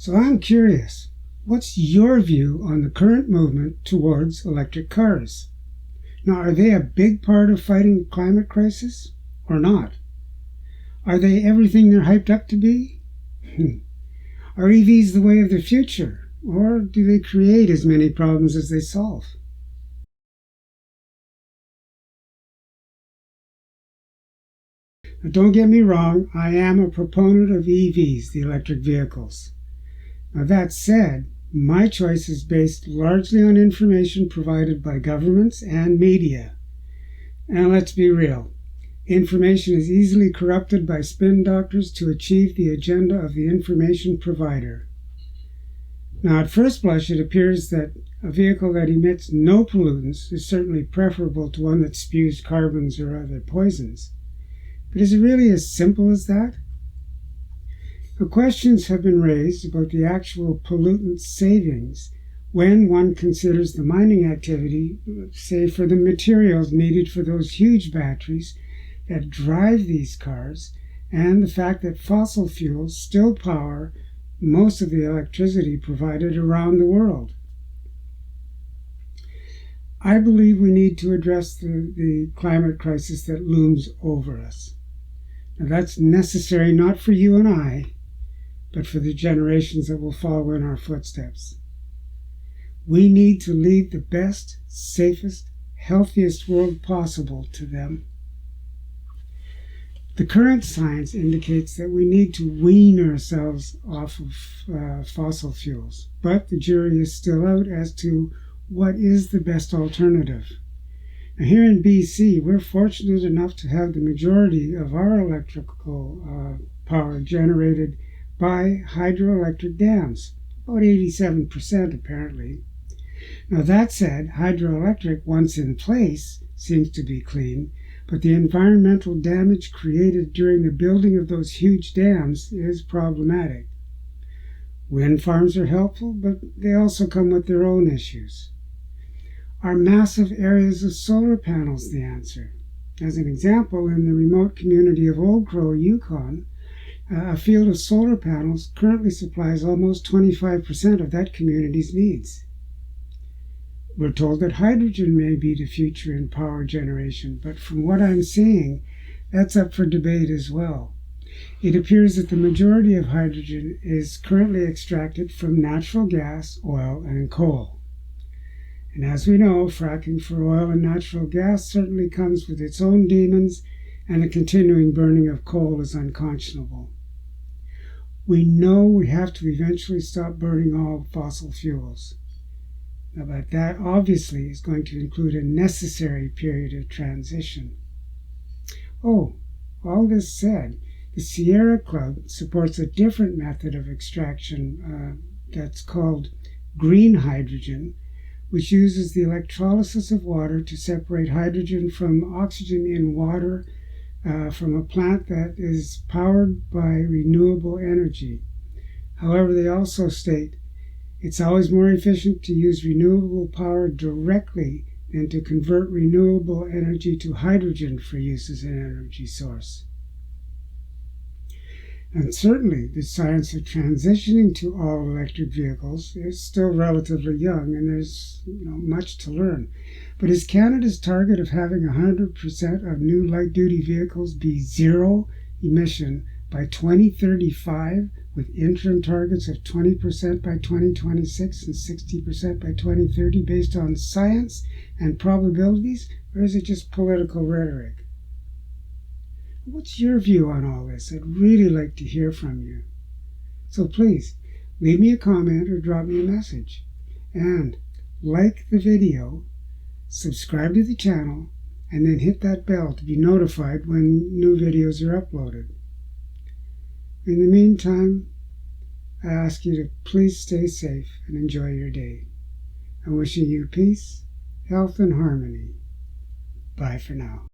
So I'm curious, what's your view on the current movement towards electric cars? Now, are they a big part of fighting the climate crisis or not? Are they everything they're hyped up to be? Are EVs the way of the future, or do they create as many problems as they solve? Now, don't get me wrong, I am a proponent of EVs, the electric vehicles. Now, that said, my choice is based largely on information provided by governments and media. And let's be real, information is easily corrupted by spin doctors to achieve the agenda of the information provider. Now, at first blush, it appears that a vehicle that emits no pollutants is certainly preferable to one that spews carbons or other poisons. But is it really as simple as that? Now, questions have been raised about the actual pollutant savings when one considers the mining activity, say for the materials needed for those huge batteries that drive these cars, and the fact that fossil fuels still power most of the electricity provided around the world. I believe we need to address the climate crisis that looms over us. Now, that's necessary not for you and I, but for the generations that will follow in our footsteps. We need to leave the best, safest, healthiest world possible to them. The current science indicates that we need to wean ourselves off of fossil fuels, but the jury is still out as to what is the best alternative. Now, here in BC, we're fortunate enough to have the majority of our electrical power generated by hydroelectric dams, about 87% apparently. Now, that said, hydroelectric, once in place, seems to be clean, but the environmental damage created during the building of those huge dams is problematic. Wind farms are helpful, but they also come with their own issues. Are massive areas of solar panels the answer? As an example, in the remote community of Old Crow, Yukon, a field of solar panels currently supplies almost 25% of that community's needs. We're told that hydrogen may be the future in power generation, but from what I'm seeing, that's up for debate as well. It appears that the majority of hydrogen is currently extracted from natural gas, oil, and coal. And as we know, fracking for oil and natural gas certainly comes with its own demons, and the continuing burning of coal is unconscionable. We know we have to eventually stop burning all fossil fuels. Now, but that obviously is going to include a necessary period of transition. Oh, all this said, the Sierra Club supports a different method of extraction that's called green hydrogen, which uses the electrolysis of water to separate hydrogen from oxygen in water from a plant that is powered by renewable energy. However, they also state it's always more efficient to use renewable power directly than to convert renewable energy to hydrogen for use as an energy source. And certainly the science of transitioning to all-electric vehicles is still relatively young, and there's much to learn. But is Canada's target of having 100% of new light-duty vehicles be zero emission by 2035, with interim targets of 20% by 2026 and 60% by 2030 based on science and probabilities, or is it just political rhetoric? What's your view on all this? I'd really like to hear from you. So please, leave me a comment or drop me a message. And like the video, subscribe to the channel, and then hit that bell to be notified when new videos are uploaded. In the meantime, I ask you to please stay safe and enjoy your day. I'm wishing you peace, health, and harmony. Bye for now.